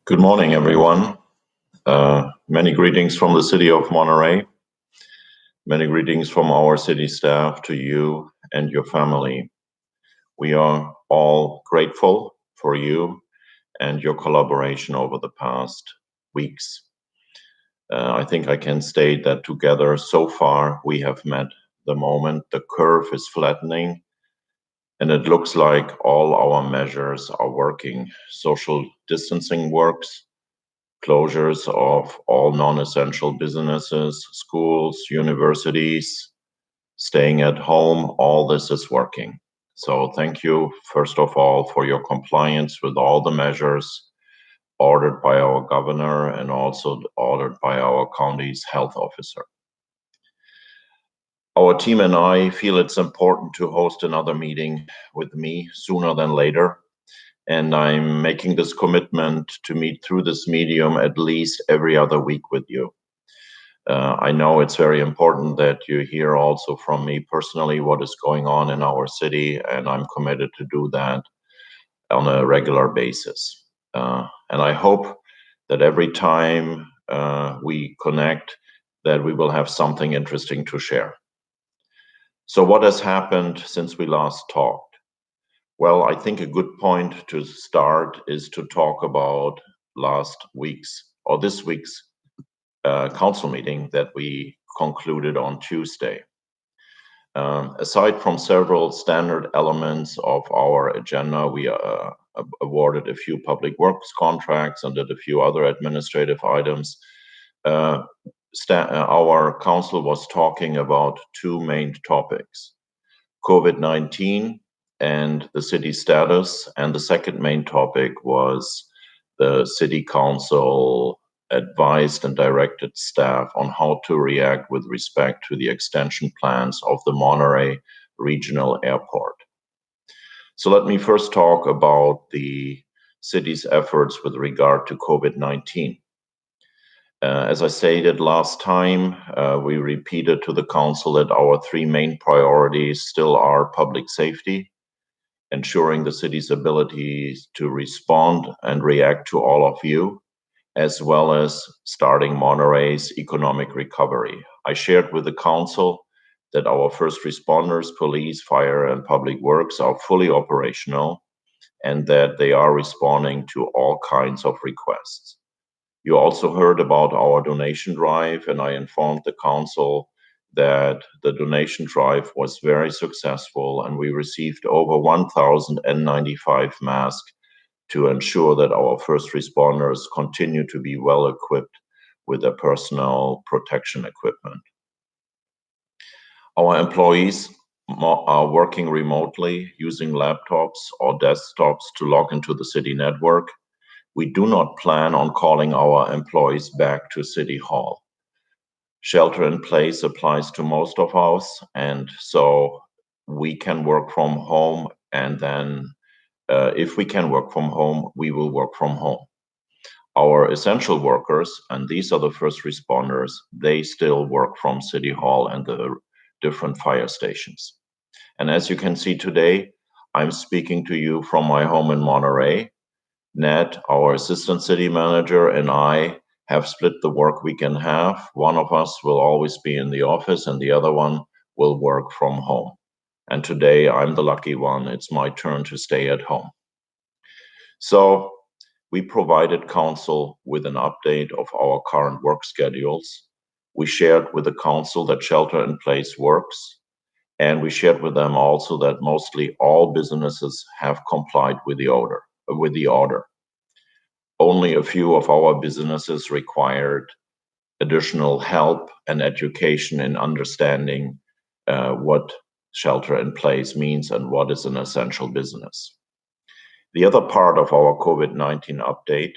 Good morning, everyone. Many greetings from the city of Monterey. Many greetings from our city staff to you and your family. We are all grateful for you and your collaboration over the past weeks. I think I can state that together so far we have met the moment. The curve is flattening and it looks like all our measures are working. Social distancing works. Closures of all non-essential businesses, schools, universities, staying at home, all this is working. So thank you, first of all, for your compliance with all the measures ordered by our governor and also ordered by our county's health officer. Our team and I feel it's important to host another meeting with me sooner than later. And I'm making this commitment to meet through this medium at least every other week with you. I know it's very important that you hear also from me personally what is going on in our city, and I'm committed to do that on a regular basis. And I hope that every time we connect, that we will have something interesting to share. So what has happened since we last talked? Well, I think a good point to start is to talk about last week's or this week's council meeting that we concluded on Tuesday. Aside from several standard elements of our agenda, we awarded a few public works contracts and did a few other administrative items. Our council was talking about two main topics: COVID-19 and the city status, and the second main topic was the city council advised and directed staff on how to react with respect to the extension plans of the Monterey Regional Airport. So let me first talk about the city's efforts with regard to COVID-19. As I stated last time, we repeated to the council that our three main priorities still are public safety, ensuring the city's ability to respond and react to all of you, as well as starting Monterey's economic recovery. I shared with the council that our first responders, police, fire, and public works are fully operational and that they are responding to all kinds of requests. You also heard about our donation drive, and I informed the council that the donation drive was very successful and we received over 1,095 masks to ensure that our first responders continue to be well equipped with their personal protection equipment. Our employees are working remotely using laptops or desktops to log into the city network. We do not plan on calling our employees back to City Hall. Shelter in place applies to most of us, and so we can work from home, and then if we can work from home, we will work from home. Our essential workers, and these are the first responders, they still work from City Hall and the different fire stations. And as you can see today, I'm speaking to you from my home in Monterey. Ned, our assistant city manager, and I have split the work we can have. One of us will always be in the office and the other one will work from home. And today I'm the lucky one. It's my turn to stay at home. So we provided council with an update of our current work schedules. We shared with the council that shelter in place works. And we shared with them also that mostly all businesses have complied with the order. Only a few of our businesses required additional help and education in understanding what shelter in place means and what is an essential business. The other part of our COVID-19 update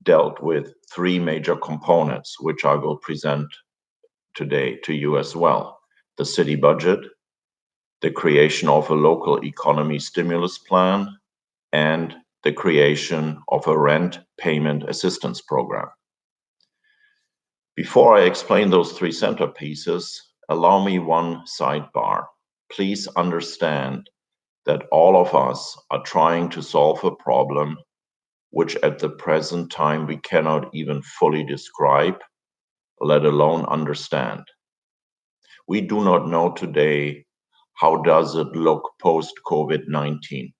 dealt with three major components, which I will present today to you as well: the city budget, the creation of a local economy stimulus plan, and the creation of a rent payment assistance program. Before I explain those three centerpieces, allow me one sidebar. Please understand that all of us are trying to solve a problem which at the present time we cannot even fully describe, let alone understand. We do not know today how does it look post COVID-19.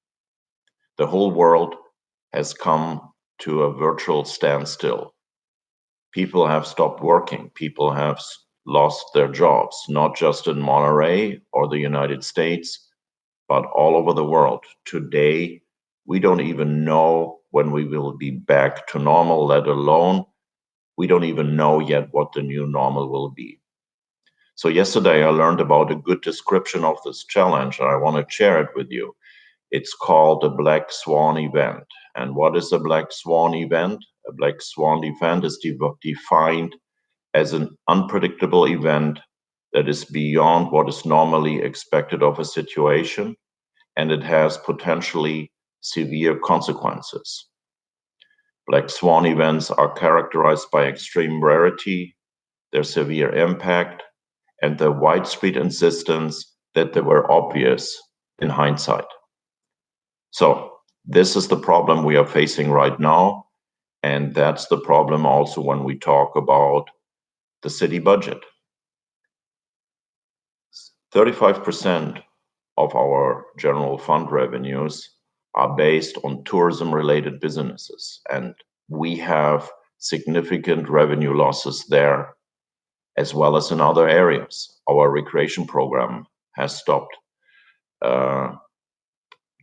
The whole world has come to a virtual standstill. People have stopped working. People have lost their jobs, not just in Monterey or the United States, but all over the world. Today, we don't even know when we will be back to normal, let alone we don't even know yet what the new normal will be. So yesterday I learned about a good description of this challenge, and I want to share it with you. It's called a black swan event. And what is a black swan event? A black swan event is defined as an unpredictable event that is beyond what is normally expected of a situation, and it has potentially severe consequences. Black swan events are characterized by extreme rarity, their severe impact, and the widespread insistence that they were obvious in hindsight. So, this is the problem we are facing right now, and that's the problem also when we talk about the city budget. 35% of our general fund revenues are based on tourism related businesses, and we have significant revenue losses there as well as in other areas. Our recreation program has stopped uh,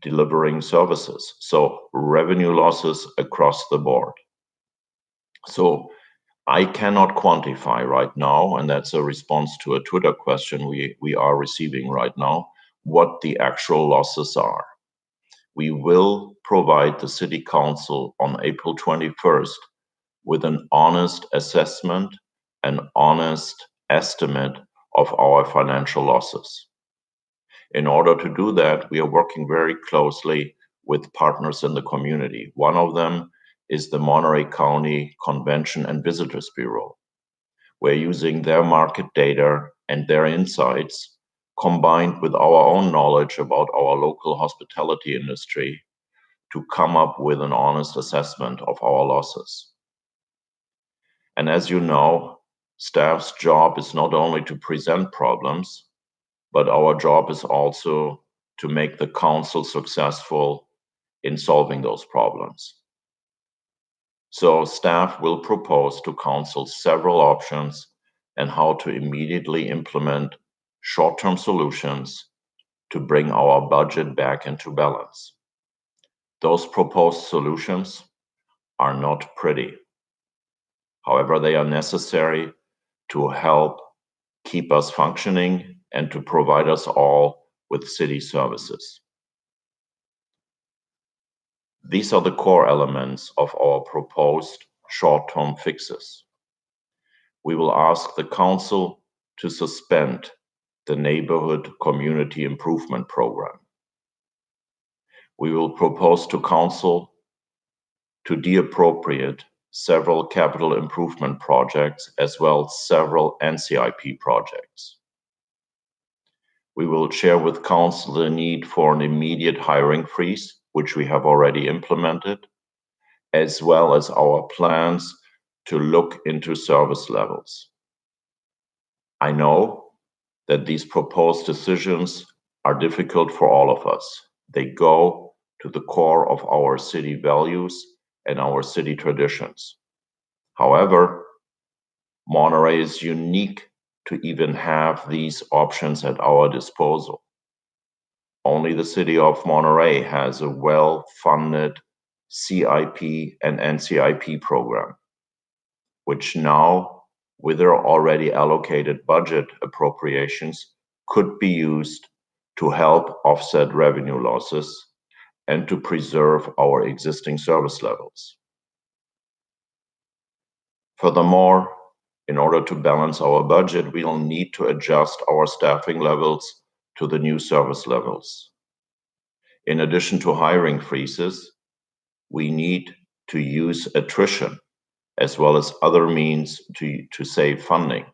delivering services, so revenue losses across the board. So I cannot quantify right now, and that's a response to a Twitter question we are receiving right now, what the actual losses are. We will provide the City Council on April 21st with an honest assessment, an honest estimate of our financial losses. In order to do that, we are working very closely with partners in the community. One of them is the Monterey County Convention and Visitors Bureau. We're using their market data and their insights combined with our own knowledge about our local hospitality industry to come up with an honest assessment of our losses. And as you know, staff's job is not only to present problems, but our job is also to make the council successful in solving those problems. So staff will propose to council several options and how to immediately implement short-term solutions to bring our budget back into balance. Those proposed solutions are not pretty. However, they are necessary to help keep us functioning and to provide us all with city services. These are the core elements of our proposed short-term fixes. We will ask the council to suspend the neighborhood community improvement program. We will propose to council to de-appropriate several capital improvement projects as well as several NCIP projects. We will share with council the need for an immediate hiring freeze, which we have already implemented, as well as our plans to look into service levels. I know that these proposed decisions are difficult for all of us. They go to the core of our city values and our city traditions. However, Monterey is unique to even have these options at our disposal. Only the city of Monterey has a well-funded CIP and NCIP program, which now, with their already allocated budget appropriations, could be used to help offset revenue losses and to preserve our existing service levels. Furthermore, in order to balance our budget, we will need to adjust our staffing levels to the new service levels. In addition to hiring freezes, we need to use attrition as well as other means to save funding.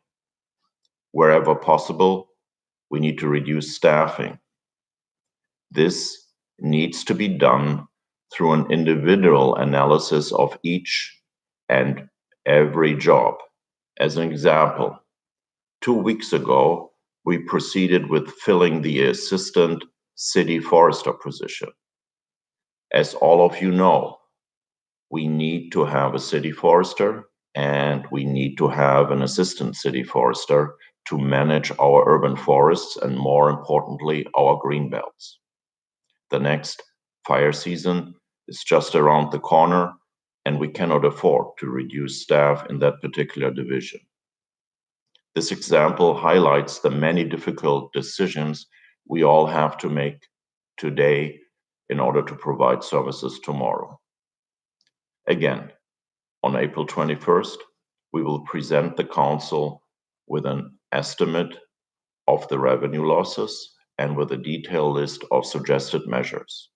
Wherever possible, we need to reduce staffing. This needs to be done through an individual analysis of each and every job. As an example, 2 weeks ago, we proceeded with filling the assistant city forester position. As all of you know, we need to have a city forester and we need to have an assistant city forester to manage our urban forests and, more importantly, our green belts. The next fire season is just around the corner, and we cannot afford to reduce staff in that particular division. This example highlights the many difficult decisions we all have to make today in order to provide services tomorrow. Again, on April 21st, we will present the Council with an estimate of the revenue losses and with a detailed list of suggested measures.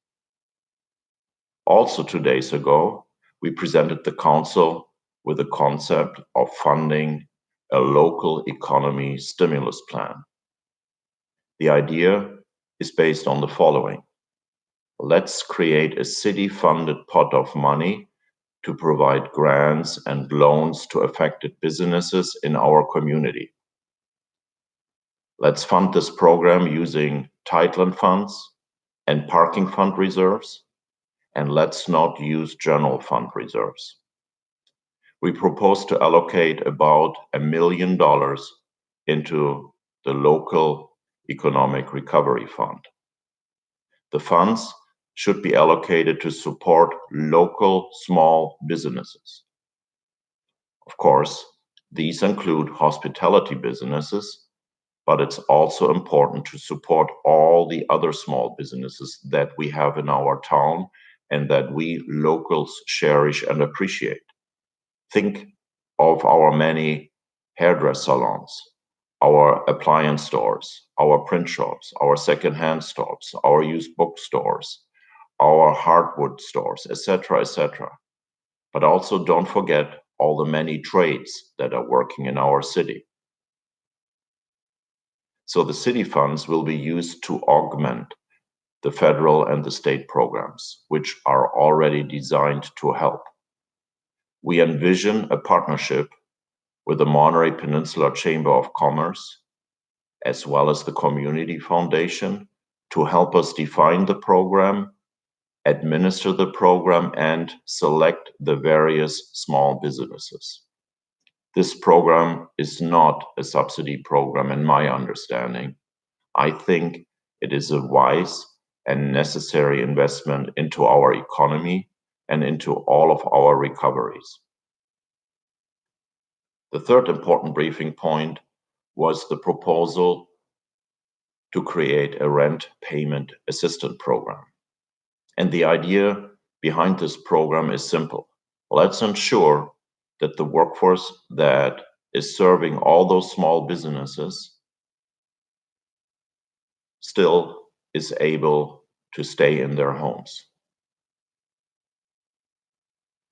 Also 2 days ago, we presented the Council with the concept of funding a local economy stimulus plan. The idea is based on the following. Let's create a city-funded pot of money to provide grants and loans to affected businesses in our community. Let's fund this program using title funds and parking fund reserves, and let's not use general fund reserves. We propose to allocate about $1 million into the local economic recovery fund. The funds should be allocated to support local small businesses. Of course, these include hospitality businesses, but it's also important to support all the other small businesses that we have in our town and that we locals cherish and appreciate. Think of our many hairdress salons, our appliance stores, our print shops, our secondhand stores, our used bookstores, our hardwood stores, etc., etc. But also don't forget all the many trades that are working in our city. So the city funds will be used to augment the federal and the state programs, which are already designed to help. We envision a partnership with the Monterey Peninsula Chamber of Commerce, as well as the Community Foundation, to help us define the program, administer the program, and select the various small businesses. This program is not a subsidy program in my understanding. I think it is a wise and necessary investment into our economy and into all of our recoveries. The third important briefing point was the proposal to create a rent payment assistance program. And the idea behind this program is simple. Let's ensure that the workforce that is serving all those small businesses still is able to stay in their homes.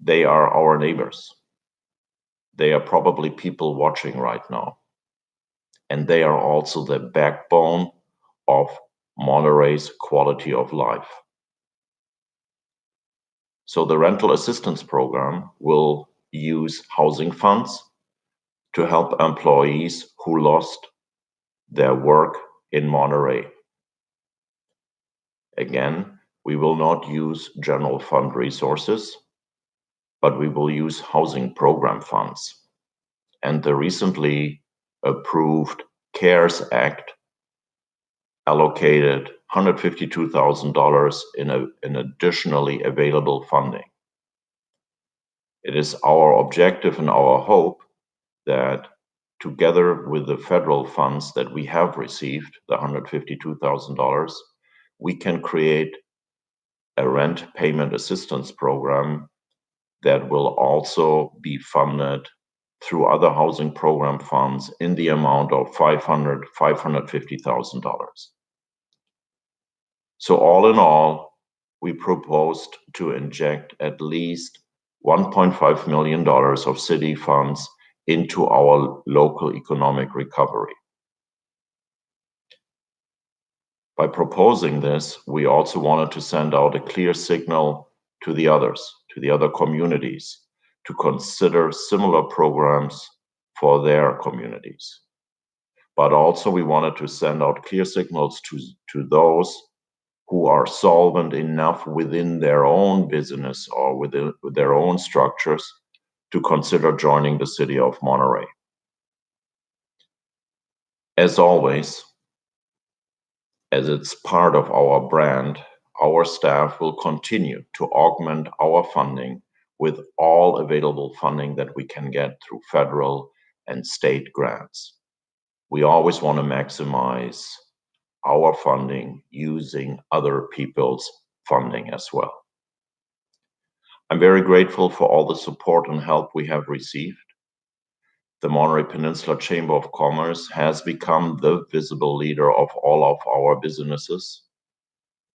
They are our neighbors. They are probably people watching right now. And they are also the backbone of Monterey's quality of life. So the rental assistance program will use housing funds to help employees who lost their work in Monterey. Again, we will not use general fund resources, but we will use housing program funds. And the recently approved CARES Act allocated $152,000 in additionally available funding. It is our objective and our hope that together with the federal funds that we have received, the $152,000, we can create a rent payment assistance program that will also be funded through other housing program funds in the amount of $550,000. So all in all, we proposed to inject at least $1.5 million of city funds into our local economic recovery. By proposing this, we also wanted to send out a clear signal to the others, to the other communities, to consider similar programs for their communities. But also we wanted to send out clear signals to those who are solvent enough within their own business or within their own structures to consider joining the city of Monterey. As always, as it's part of our brand, our staff will continue to augment our funding with all available funding that we can get through federal and state grants. We always want to maximize our funding using other people's funding as well. I'm very grateful for all the support and help we have received. The Monterey Peninsula Chamber of Commerce has become the visible leader of all of our businesses.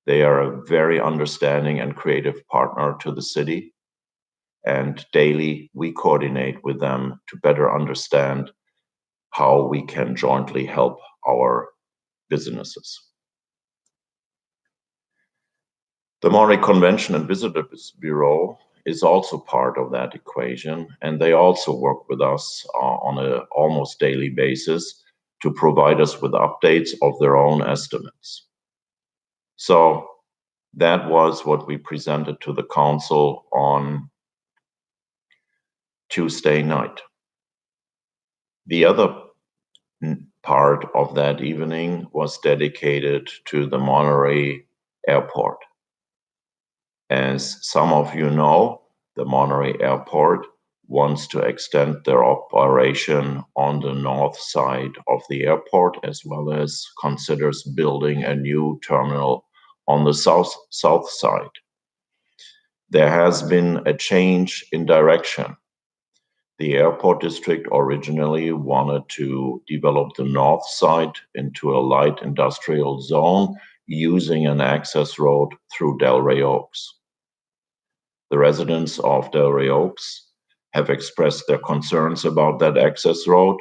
They are a very understanding and creative partner to the city, and daily we coordinate with them to better understand how we can jointly help our businesses. The Monterey Convention and Visitors Bureau is also part of that equation, and they also work with us on an almost daily basis to provide us with updates of their own estimates. So that was what we presented to the council on Tuesday night. The other part of that evening was dedicated to the Monterey Airport. As some of you know, the Monterey Airport wants to extend their operation on the north side of the airport, as well as considers building a new terminal on the south side. There has been a change in direction. The airport district originally wanted to develop the north side into a light industrial zone using an access road through Delray Oaks. The residents of Delray Oaks have expressed their concerns about that access road,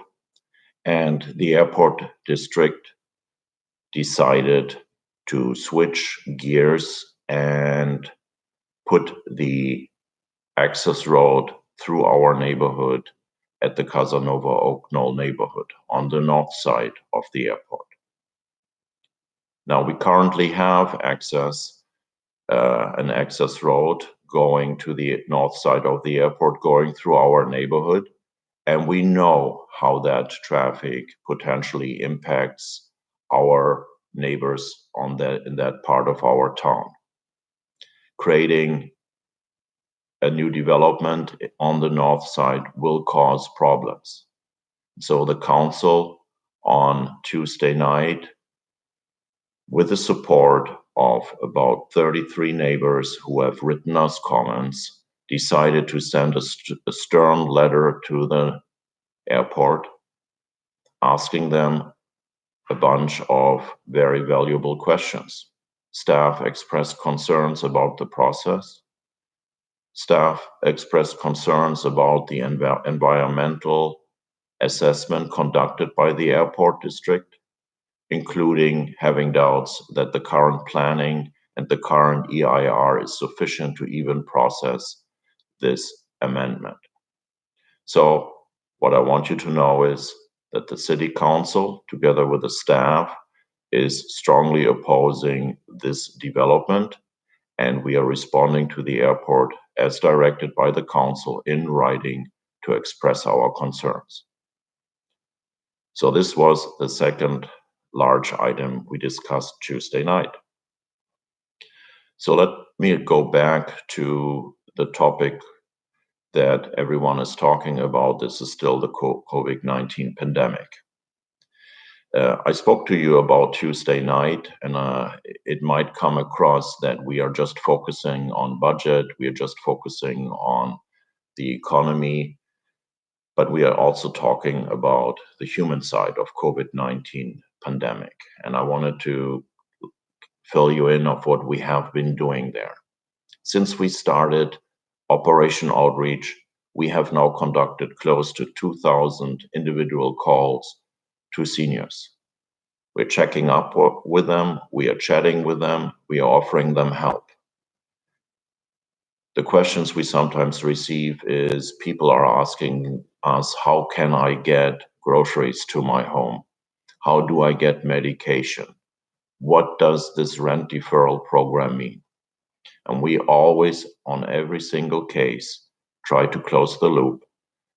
and the airport district decided to switch gears and put the access road through our neighborhood at the Casanova Oak Knoll neighborhood on the north side of the airport. Now, we currently have an access road going to the north side of the airport, going through our neighborhood, and we know how that traffic potentially impacts our neighbors in that part of our town. Creating a new development on the north side will cause problems. So the council on Tuesday night, with the support of about 33 neighbors who have written us comments, decided to send a stern letter to the airport, asking them a bunch of very valuable questions. Staff expressed concerns about the process. Staff expressed concerns about the environmental assessment conducted by the airport district, including having doubts that the current planning and the current EIR is sufficient to even process this amendment. So what I want you to know is that the City Council, together with the staff, is strongly opposing this development, and we are responding to the airport as directed by the Council in writing to express our concerns. So this was the second large item we discussed Tuesday night. So let me go back to the topic that everyone is talking about. This is still the COVID-19 pandemic. I spoke to you about Tuesday night, and it might come across that we are just focusing on budget, we are just focusing on the economy, but we are also talking about the human side of COVID-19 pandemic. And I wanted to fill you in of what we have been doing there. Since we started Operation Outreach, we have now conducted close to 2,000 individual calls to seniors. We're checking up with them, we are chatting with them, we are offering them help. The questions we sometimes receive is people are asking us, how can I get groceries to my home? How do I get medication? What does this rent deferral program mean? And we always, on every single case, try to close the loop.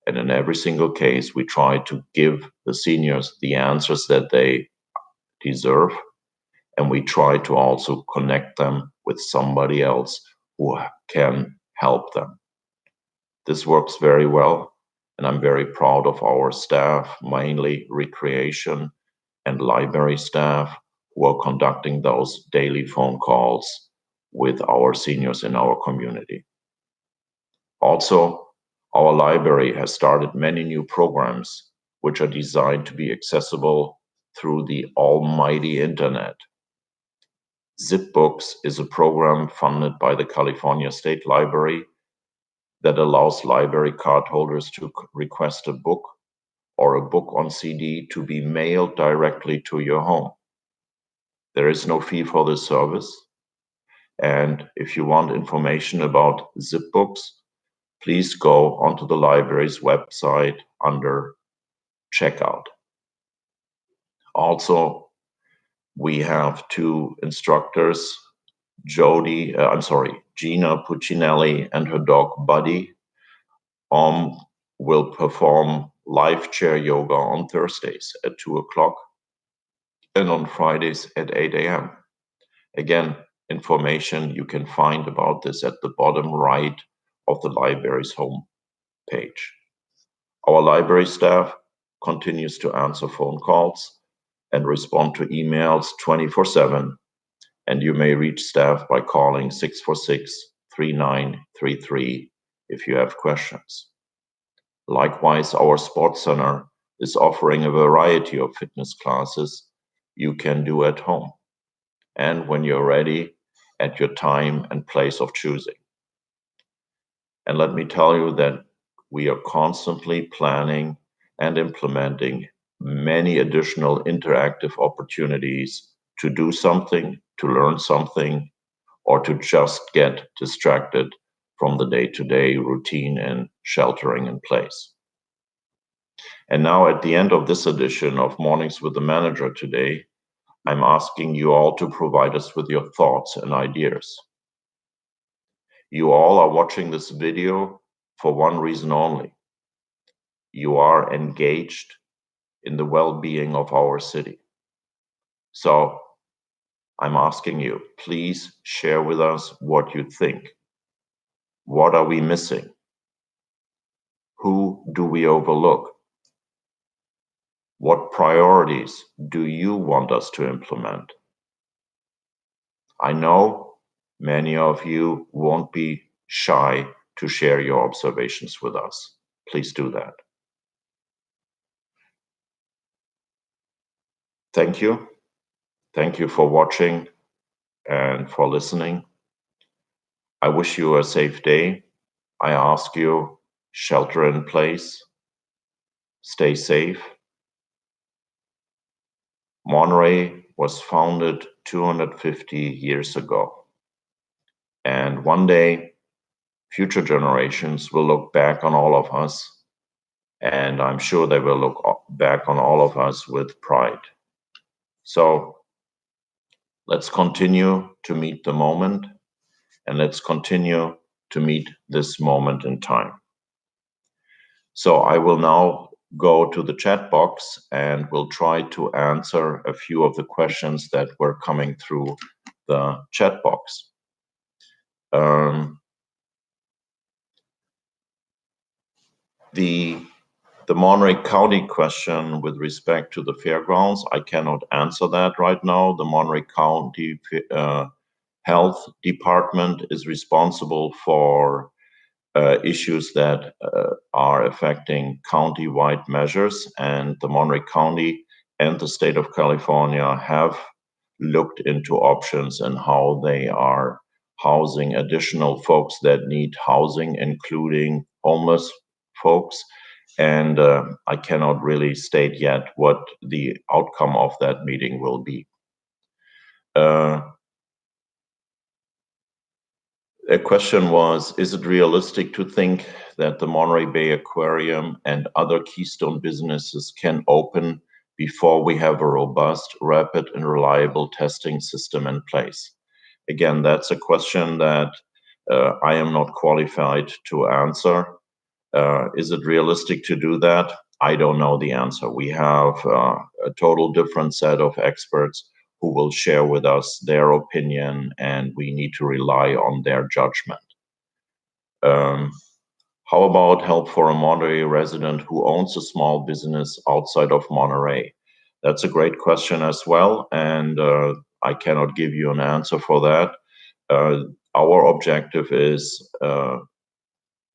And in every single case, we try to give the seniors the answers that they deserve. And we try to also connect them with somebody else who can help them. This works very well. And I'm very proud of our staff, mainly recreation and library staff, who are conducting those daily phone calls with our seniors in our community. Also, our library has started many new programs which are designed to be accessible through the almighty internet. ZipBooks is a program funded by the California State Library that allows library card holders to request a book or a book on CD to be mailed directly to your home. There is no fee for this service. And if you want information about ZipBooks, please go onto the library's website under checkout. Also, we have two instructors, Gina Puccinelli and her dog Buddy, will perform live chair yoga on Thursdays at 2 o'clock and on Fridays at 8 a.m. Again, information you can find about this at the bottom right of the library's home page. Our library staff continues to answer phone calls and respond to emails 24/7, and you may reach staff by calling 646-3933 if you have questions. Likewise, our sports center is offering a variety of fitness classes you can do at home and when you're ready at your time and place of choosing. And let me tell you that we are constantly planning and implementing many additional interactive opportunities to do something, to learn something, or to just get distracted from the day-to-day routine and sheltering in place. And now at the end of this edition of Mornings with the Manager today, I'm asking you all to provide us with your thoughts and ideas. You all are watching this video for one reason only. You are engaged in the well-being of our city. So I'm asking you, please share with us what you think. What are we missing? Who do we overlook? What priorities do you want us to implement? I know many of you won't be shy to share your observations with us. Please do that. Thank you. Thank you for watching and for listening. I wish you a safe day. I ask you, shelter in place, stay safe. Monterey was founded 250 years ago. And one day, future generations will look back on all of us, and I'm sure they will look back on all of us with pride. So let's continue to meet the moment, and let's continue to meet this moment in time. So I will now go to the chat box and will try to answer a few of the questions that were coming through the chat box. The Monterey County question with respect to the fairgrounds, I cannot answer that right now. The Monterey County Health Department is responsible for issues that are affecting county-wide measures, and the Monterey County and the state of California have looked into options and how they are housing additional folks that need housing, including homeless folks. And I cannot really state yet what the outcome of that meeting will be. A question was, is it realistic to think that the Monterey Bay Aquarium and other Keystone businesses can open before we have a robust, rapid, and reliable testing system in place? Again, that's a question that I am not qualified to answer. Is it realistic to do that? I don't know the answer. We have a total different set of experts who will share with us their opinion, and we need to rely on their judgment. Um, how about help for a Monterey resident who owns a small business outside of Monterey? That's a great question as well, and I cannot give you an answer for that. Uh, our objective is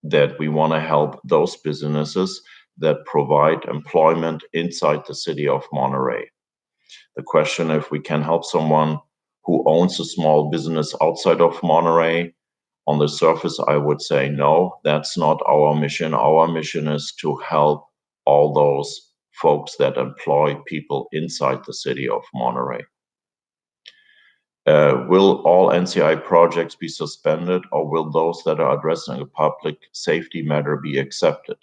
that we want to help those businesses that provide employment inside the city of Monterey. The question if we can help someone who owns a small business outside of Monterey, on the surface, I would say no, that's not our mission. Our mission is to help all those folks that employ people inside the city of Monterey. Will all NCI projects be suspended, or will those that are addressing a public safety matter be accepted?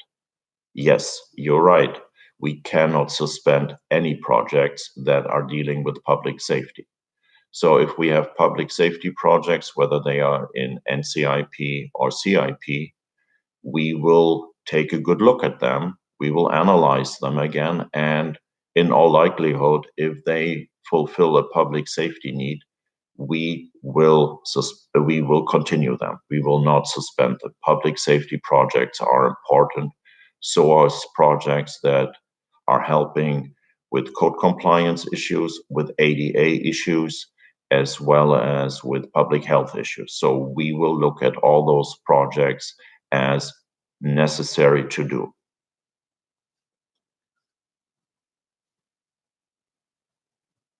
Yes, you're right. We cannot suspend any projects that are dealing with public safety. So if we have public safety projects, whether they are in NCIP or CIP, we will take a good look at them. We will analyze them again. And in all likelihood, if they fulfill a public safety need, we will continue them. We will not suspend them. Public safety projects are important. So are projects that are helping with code compliance issues, with ADA issues, as well as with public health issues. So we will look at all those projects as necessary to do.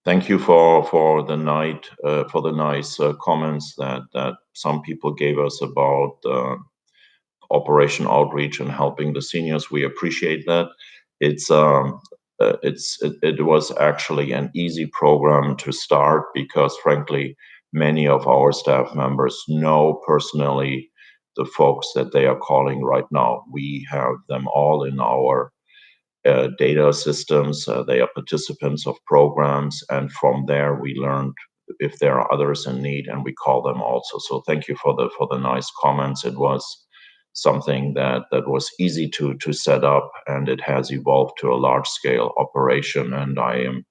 Thank you for the nice comments that some people gave us about Operation Outreach and helping the seniors. We appreciate that. It was actually an easy program to start because, frankly, many of our staff members know personally the folks that they are calling right now. We have them all in our data systems. They are participants of programs, and from there we learned if there are others in need, and we call them also. So thank you for the nice comments. It was something that was easy to set up, and it has evolved to a large scale operation. And I am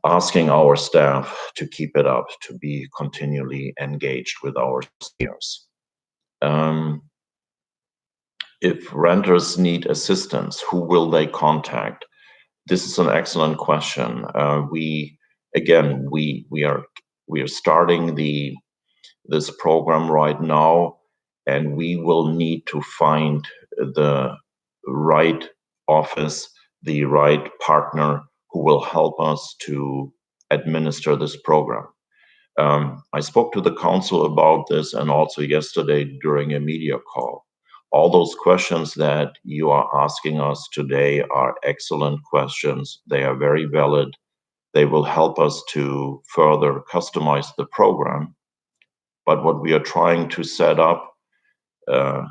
asking our staff to keep it up, to be continually engaged with our seniors. If renters need assistance, who will they contact? This is an excellent question. We again we are starting this program right now, and we will need to find the right office, the right partner who will help us to administer this program. I spoke to the council about this and also yesterday during a media call. All those questions that you are asking us today are excellent questions. They are very valid. They will help us to further customize the program. But what we are trying to set up uh,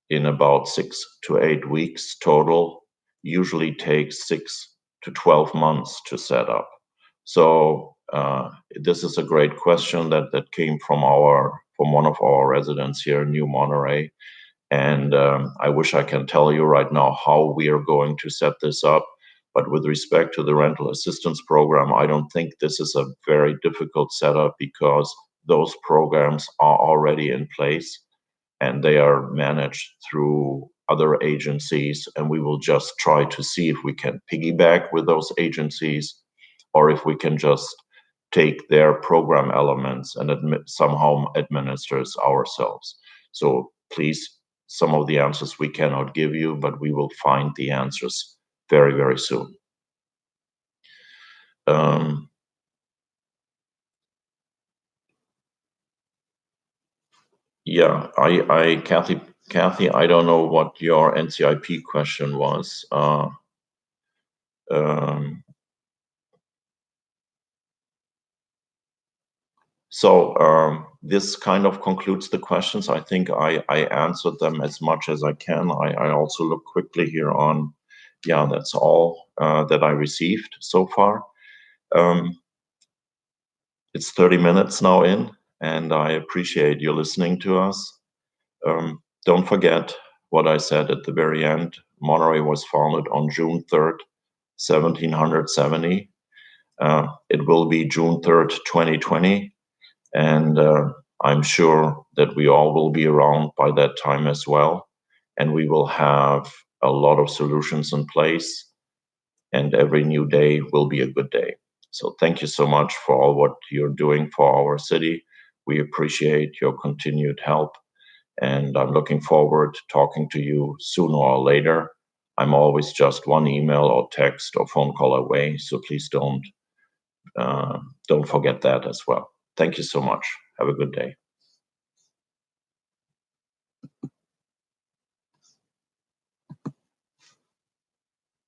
in about 6 to 8 weeks total usually takes 6 to 12 months to set up. So this is a great question that came from one of our residents here in New Monterey, and I wish I can tell you right now how we are going to set this up. But with respect to the rental assistance program, I don't think this is a very difficult setup because those programs are already in place and they are managed through other agencies. And we will just try to see if we can piggyback with those agencies or if we can just take their program elements and somehow administers ourselves. So please, some of the answers we cannot give you, but we will find the answers very, very soon. Yeah, Kathy, I don't know what your NCIP question was. So this kind of concludes the questions. I think I answered them as much as I can. I also look quickly here on, yeah, that's all that I received so far. It's 30 minutes now in, and I appreciate you listening to us. Don't forget what I said at the very end. Monterey was founded on June 3rd, 1770. It will be June 3rd, 2020, and I'm sure that we all will be around by that time as well, and we will have a lot of solutions in place, and every new day will be a good day. So thank you so much for all what you're doing for our city. We appreciate your continued help, and I'm looking forward to talking to you sooner or later. I'm always just one email or text or phone call away, so please don't forget that as well. Thank you so much. Have a good day.